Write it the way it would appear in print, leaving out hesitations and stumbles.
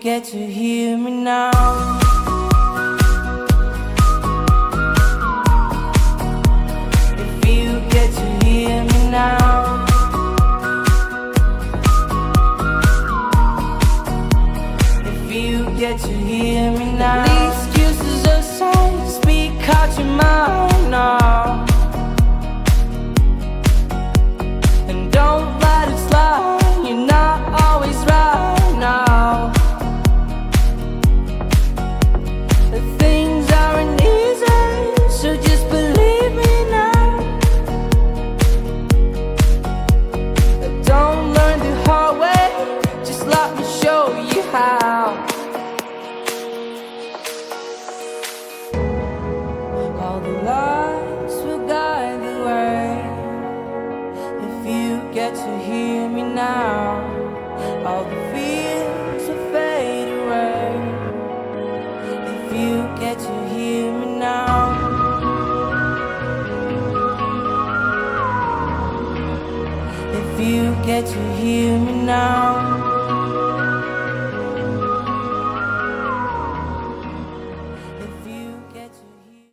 get to hear me now. If you get to hear me now. If you get to hear me now. The excuses aside, speak out your mind now. And don't let it slide, you're not always right now. The things aren't easy, so just believe me now. Don't learn the hard way, just let me show you how. All the lights will guide the way. If you get to hear me now, all the fears will fade away. If you get to hear me now. If you get to hear me now.